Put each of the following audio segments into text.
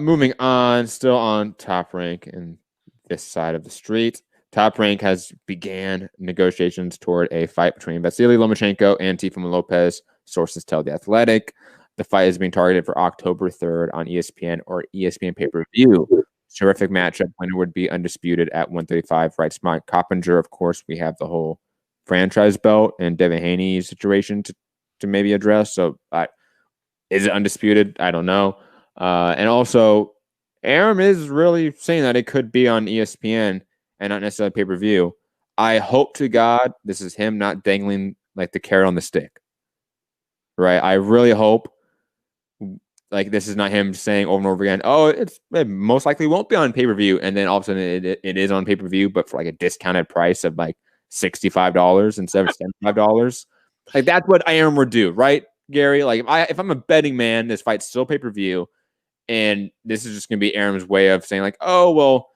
Moving on, still on Top Rank in this side of the street. Top Rank has began negotiations toward a fight between Vasiliy Lomachenko and Teofimo Lopez. Sources tell The Athletic. The fight is being targeted for October 3rd on ESPN or ESPN pay-per-view. Terrific matchup. Winner would be undisputed at 135. Writes Mike Coppinger. Of course, we have the whole franchise belt and Devin Haney situation to maybe address. So is it undisputed? I don't know. And also, Arum is really saying that it could be on ESPN and not necessarily pay-per-view. I hope to God this is him not dangling like the carrot on the stick. Right? I really hope like this is not him saying over and over again, oh, it most likely won't be on pay-per-view, and then all of a sudden it is on pay-per-view, but for like a discounted price of like $65 instead of $75. Like that's what Arum would do, right, Gary? Like if I'm a betting man, this fight's still pay-per-view, and this is just gonna be Arum's way of saying like, oh well,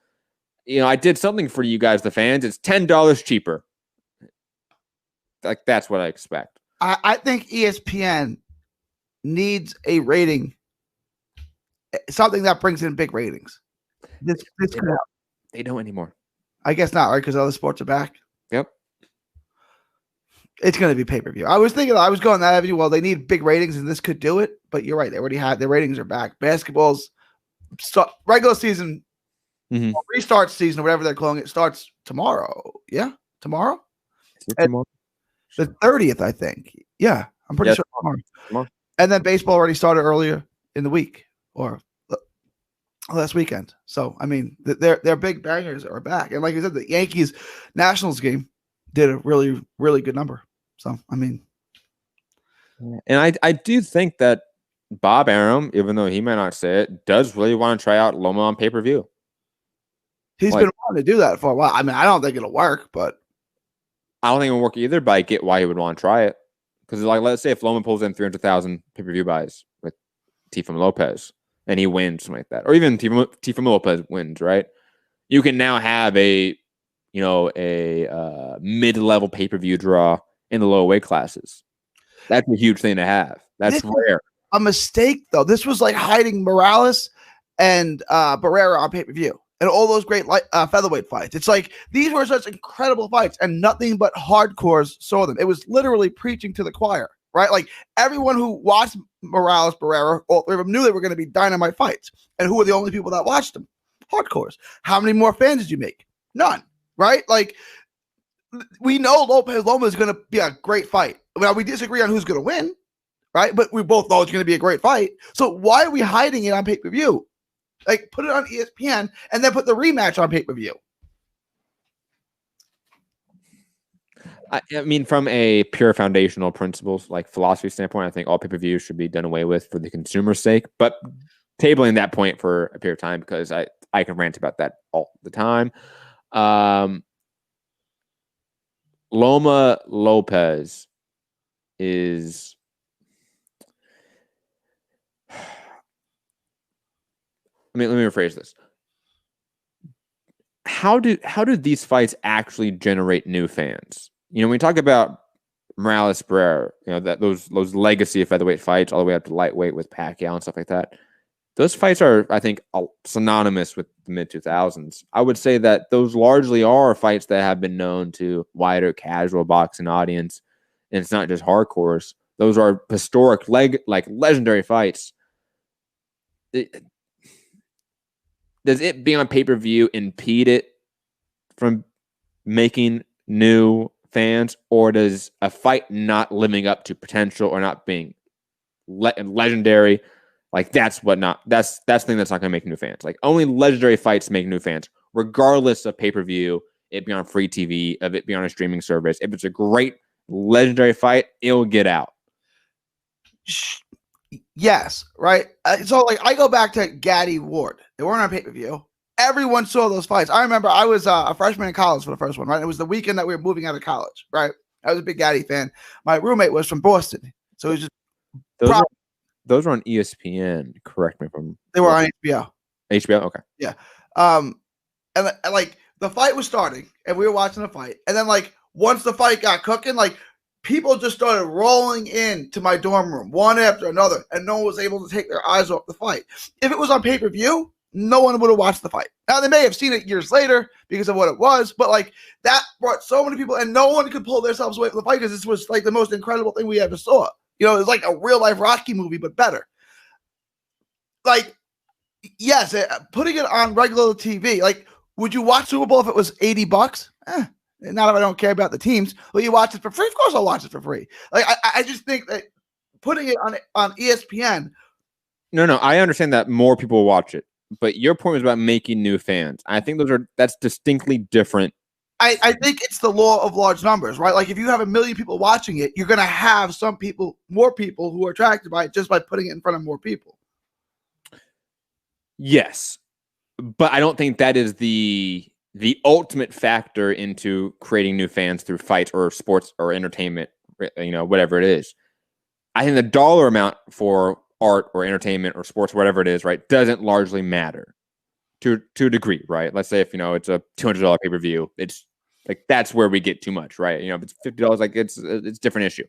you know, I did something for you guys, the fans. It's $10 cheaper. Like that's what I expect. I think ESPN needs a rating, something that brings in big ratings. This they don't anymore. I guess not, right? Because other sports are back. Yep. It's going to be pay-per-view. I was going that avenue. Well, they need big ratings, and this could do it. But you're right. They already have their ratings are back. Basketball's regular season, restart season, or whatever they're calling it, starts tomorrow. Yeah, tomorrow. Tomorrow? The 30th, I think. Yeah, I'm pretty sure tomorrow. And then baseball already started earlier in the week or last weekend. So, I mean, their big bangers are back. And like I said, the Yankees Nationals game did a really, really good number. So, I mean. And I do think that Bob Arum, even though he might not say it, does really want to try out Loma on pay-per-view. He's been wanting to do that for a while. I mean, I don't think it'll work, but. I don't think it'll work either, but I get why he would want to try it. Because, like, let's say if Loma pulls in 300,000 pay-per-view buys with Teofimo Lopez and he wins, something like that, or even Teofimo Lopez wins, right? You can now have a mid-level pay-per-view draw in the lower weight classes. That's a huge thing to have. That's rare. A mistake, though. This was like hiding Morales and Barrera on pay-per-view. And all those great featherweight fights. It's like these were such incredible fights, and nothing but hardcores saw them. It was literally preaching to the choir, right? Like everyone who watched Morales, Barrera, all three of them knew they were going to be dynamite fights. And who were the only people that watched them? Hardcores. How many more fans did you make? None, right? Like we know Loma is going to be a great fight. Now we disagree on who's going to win, right? But we both know it's going to be a great fight. So why are we hiding it on pay-per-view? Like, put it on ESPN and then put the rematch on pay-per-view. I mean, from a pure foundational principles, like philosophy standpoint, I think all pay-per-views should be done away with for the consumer's sake. But tabling that point for a period of time, because I can rant about that all the time. Loma Lopez is... let me rephrase this. How do these fights actually generate new fans? You know, when we talk about Morales Barrera, you know, that those legacy of featherweight fights all the way up to lightweight with Pacquiao and stuff like that. Those fights are, I think, synonymous with the mid-2000s. I would say that those largely are fights that have been known to wider casual boxing audience, and it's not just hardcores. Those are historic, legendary fights. Does it being on pay-per-view impede it from making new fans, or does a fight not living up to potential or not being legendary, like that's the thing that's not going to make new fans? Like only legendary fights make new fans, regardless of pay-per-view, it be on free TV, of it be on a streaming service. If it's a great legendary fight, it'll get out. Yes, right. So like I go back to Gaddy Ward. They weren't on pay-per-view. Everyone saw those fights. I remember I was a freshman in college for the first one, right? It was the weekend that we were moving out of college, right? I was a big Gaddy fan. My roommate was from Boston. So it was just those were on ESPN. Correct me if I'm... They were on HBO. HBO? Okay. Yeah. And like the fight was starting and we were watching the fight. And then like once the fight got cooking, like people just started rolling into my dorm room one after another, and no one was able to take their eyes off the fight. If it was on pay-per-view, no one would have watched the fight. Now, they may have seen it years later because of what it was, but like that brought so many people, and no one could pull themselves away from the fight because this was like the most incredible thing we ever saw. You know, it was like a real-life Rocky movie, but better. Like, yes, putting it on regular TV, like, would you watch Super Bowl if it was $80? Not if I don't care about the teams. Will you watch it for free? Of course I'll watch it for free. Like, I just think that putting it on ESPN. No, I understand that more people will watch it, but your point was about making new fans. I think that's distinctly different. I think it's the law of large numbers, right? Like, if you have 1 million people watching it, you're going to have more people who are attracted by it just by putting it in front of more people. Yes, but I don't think that is the ultimate factor into creating new fans through fights or sports or entertainment, you know, whatever it is. I think the dollar amount for art or entertainment or sports, whatever it is, right, doesn't largely matter to a degree, right? Let's say if, you know, it's a $200 pay-per-view, it's like, that's where we get too much, right? You know, if it's $50, like it's a different issue.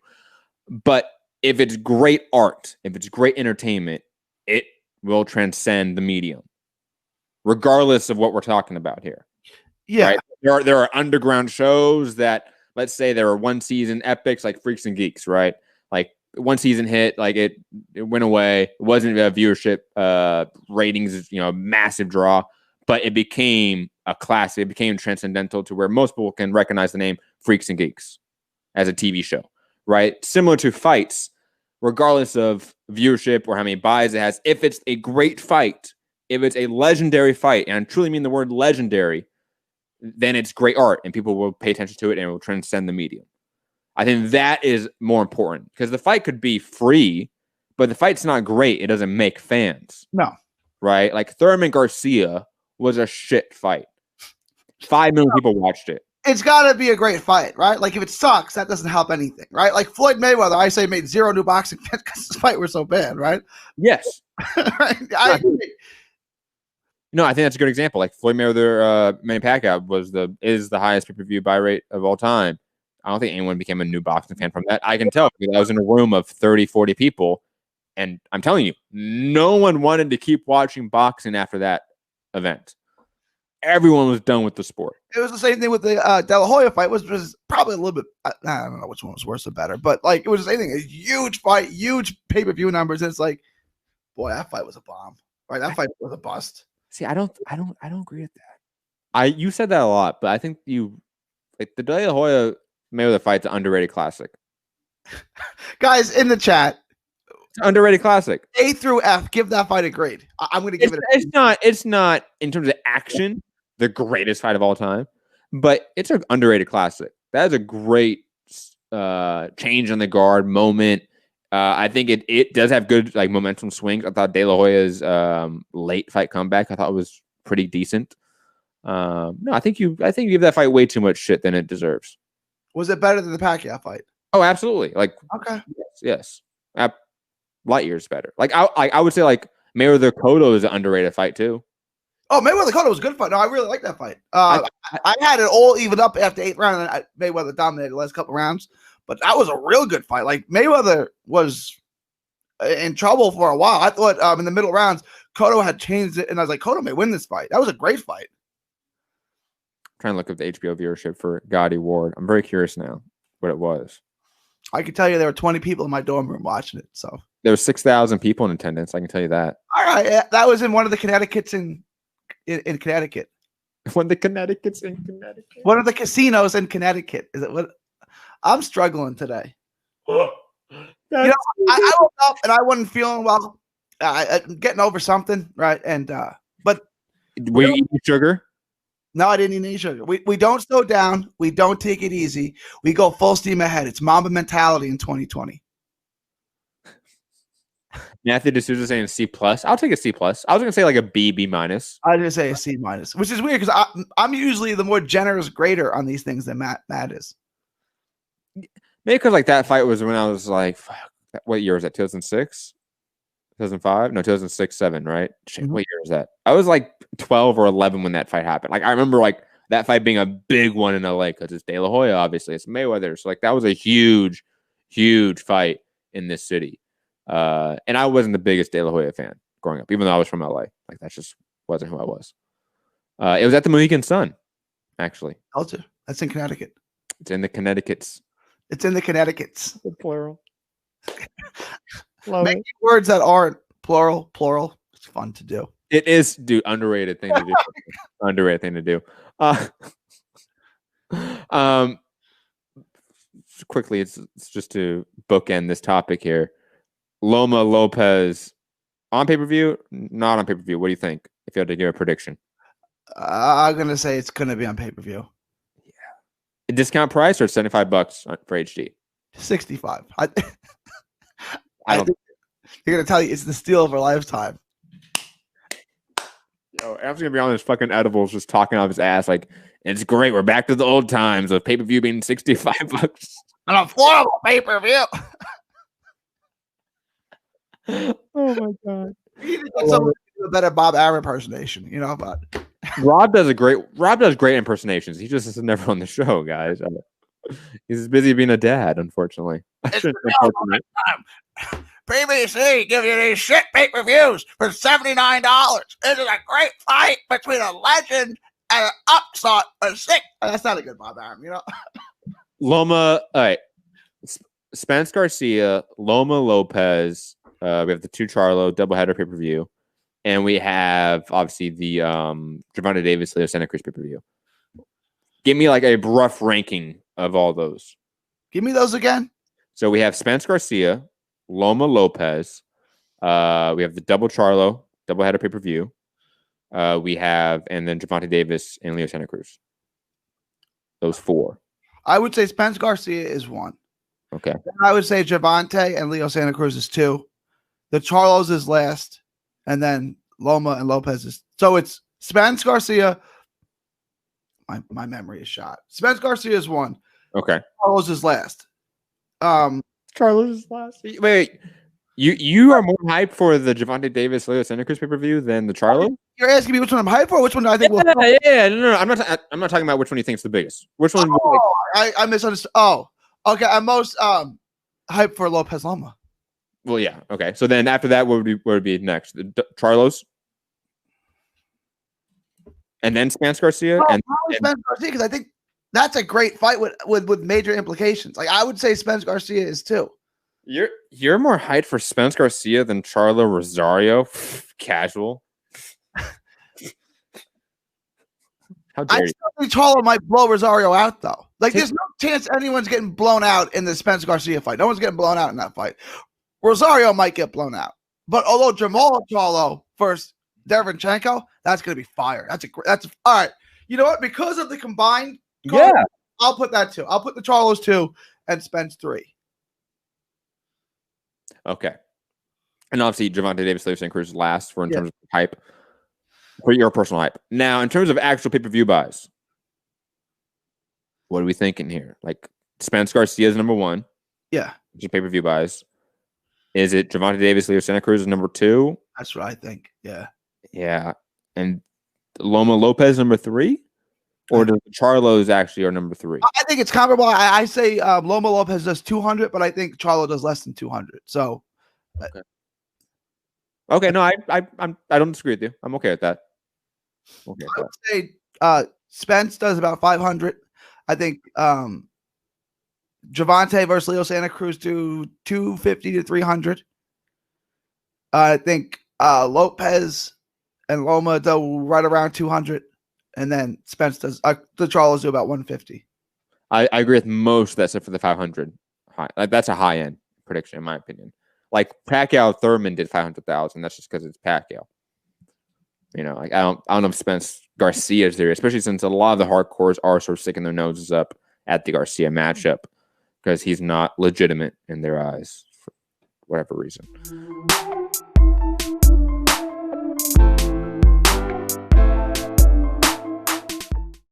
But if it's great art, if it's great entertainment, it will transcend the medium, regardless of what we're talking about here. Yeah, right? There are underground shows that, let's say, there are one season epics like Freaks and Geeks, right? Like one season hit, like it went away. It wasn't a viewership ratings, you know, massive draw, but it became a classic. It became transcendental to where most people can recognize the name Freaks and Geeks as a TV show, right? Similar to fights, regardless of viewership or how many buys it has. If it's a great fight, if it's a legendary fight, and I truly mean the word legendary, then it's great art and people will pay attention to it and it will transcend the medium. I think that is more important because the fight could be free, but the fight's not great. It doesn't make fans. No. Right? Like Thurman Garcia was a shit fight. 5 million people watched it. It's got to be a great fight, right? Like, if it sucks, that doesn't help anything, right? Like Floyd Mayweather, I say, made 0 new boxing fans because this fight was so bad, right? Yes. Right? I agree. No, I think that's a good example. Like Floyd Mayweather, Manny Pacquiao is the highest pay-per-view buy rate of all time. I don't think anyone became a new boxing fan from that. I can tell because I was in a room of 30, 40 people, and I'm telling you, no one wanted to keep watching boxing after that event. Everyone was done with the sport. It was the same thing with the De La Hoya fight, which was probably a little bit, I don't know which one was worse or better, but like it was the same thing. A huge fight, huge pay-per-view numbers. And it's like, boy, that fight was a bomb. Right? That fight was a bust. See, I don't agree with that. You said that a lot, but I think like the De La Hoya Mayweather fight's an underrated classic. Guys in the chat, it's an underrated classic. A through F, give that fight a grade. I'm going to give it. It's not in terms of action the greatest fight of all time, but it's an underrated classic. That is a great change on the guard moment. I think it does have good like momentum swings. I thought De La Hoya's late fight comeback, I thought was pretty decent. No, I think you give that fight way too much shit than it deserves. Was it better than the Pacquiao fight? Oh, absolutely. Like, okay, yes. Light years better. Like I would say like Mayweather Cotto is an underrated fight too. Oh, Mayweather Cotto was a good fight. No, I really like that fight. I had it all evened up after 8th round, and Mayweather dominated the last couple rounds. But that was a real good fight. Like Mayweather was in trouble for a while. I thought in the middle rounds Cotto had changed it, and I was like, Cotto may win this fight. That was a great fight. I'm trying to look up the HBO viewership for Gotti Ward. I'm very curious now what it was. I can tell you there were 20 people in my dorm room watching it. So there were 6,000 people in attendance. I can tell you that. All right, that was in one of the Connecticut's in Connecticut. One of the Connecticut's in Connecticut. One of the casinos in Connecticut. Is it what? I'm struggling today. I woke up and I wasn't feeling well. Getting over something, right? And but were you eating sugar? No, I didn't eat any sugar. We don't slow down. We don't take it easy. We go full steam ahead. It's Mamba mentality in 2020. Matthew D'Souza saying C+. I'll take a C+. I was going to say like a B minus. I was going to say a C minus, which is weird because I'm usually the more generous grader on these things than Matt is. Maybe because like that fight was when I was like, what year was that? 2006? 2005? No, 2006, 7, right? Mm-hmm. What year was that? I was like 12 or 11 when that fight happened. Like I remember like that fight being a big one in LA because it's De La Hoya, obviously. It's Mayweather. So like that was a huge huge fight in this city. And I wasn't the biggest De La Hoya fan growing up, even though I was from LA. Like, that just wasn't who I was. It was at the Mohegan Sun, actually. Also, that's in Connecticut. It's in the Connecticut's. It's in the Connecticut's. The plural. Making words that aren't plural. It's fun to do. It is, dude, underrated thing to do. Underrated thing to do. Quickly, it's just to bookend this topic here. Loma Lopez on pay-per-view, not on pay-per-view. What do you think? If you had to give a prediction, I'm gonna say it's gonna be on pay-per-view. Yeah, a discount price or $75 for HD. 65. I think they're gonna tell you it's the steal of a lifetime. Yo, Adam's gonna be on his fucking edibles, just talking off his ass like it's great. We're back to the old times of pay-per-view being $65. An affordable pay-per-view. Oh my god! You need to get someone to do a better Bob Arum impersonation, you know. But Rob does great impersonations. He just is never on the show, guys. He's busy being a dad, unfortunately. PBC gives you these shit pay-per-views for $79. This is a great fight between a legend and an upstart of six. That's not a good Bob Arum, you know. Loma, all right. Spence Garcia, Loma Lopez. We have the 2 Charlo doubleheader pay-per-view. And we have, obviously, the Gervonta Davis, Leo Santa Cruz pay-per-view. Give me like a rough ranking of all those. Give me those again. So we have Spence Garcia, Loma Lopez. We have the double Charlo, doubleheader pay-per-view. We have, and then Gervonta Davis and Leo Santa Cruz. Those 4. I would say Spence Garcia is 1. Okay. Then I would say Gervonta and Leo Santa Cruz is 2. The Charlos is last, and then Loma and Lopez is. So it's Spence Garcia. My memory is shot. Spence Garcia is 1. Okay. Charlos is last. Charlos is last. Wait, you are more hyped for the Gervonta Davis Leo Santa Cruz pay-per-view than the Charlo? You're asking me which one I'm hyped for? Which one do I think will? Yeah. No. I'm not talking about which one you think is the biggest. Which one? I misunderstood. Oh, okay. I'm most hyped for Lopez Loma. Well, yeah. Okay. So then after that, what would be next? The Charlos, and then Spence Garcia, and Spence Garcia, because I think that's a great fight with major implications. Like I would say Spence Garcia is 2. You're more hyped for Spence Garcia than Charlo Rosario. Casual. How dare you? I think Charlo might blow Rosario out though. Like there's no chance anyone's getting blown out in the Spence Garcia fight. No one's getting blown out in that fight. Rosario might get blown out, but although Jamal Charlo versus Derevchenko, that's gonna be fire. That's all right. You know what? Because of the combined, I'll put that 2. I'll put the Charlos 2 and Spence 3. Okay. And obviously, Gervonta Davis, Leo Santa Cruz last in terms of hype, for your personal hype. Now, in terms of actual pay-per-view buys, what are we thinking here? Like, Spence Garcia is number 1. Yeah. Pay-per-view buys. Is it Gervonta Davis, Leo Santa Cruz is number 2? That's what I think. Yeah. Yeah. And Loma Lopez number 3? Or does the Charlos actually are number 3? I think it's comparable. I say Loma Lopez does 200, but I think Charlo does less than 200. So, okay. No, I don't disagree with you. I'm okay with that. Okay. I would say Spence does about 500. I think Gervonta versus Leo Santa Cruz do 250 to 300. I think Lopez and Loma do right around 200. And then Spence does the Charlos do about 150. I agree with most of that except for the 500. Like that's a high end prediction in my opinion. Like Pacquiao Thurman did 500,000. That's just because it's Pacquiao. You know, like I don't know if Spence Garcia is there, especially since a lot of the hardcores are sort of sticking their noses up at the Garcia matchup because he's not legitimate in their eyes for whatever reason.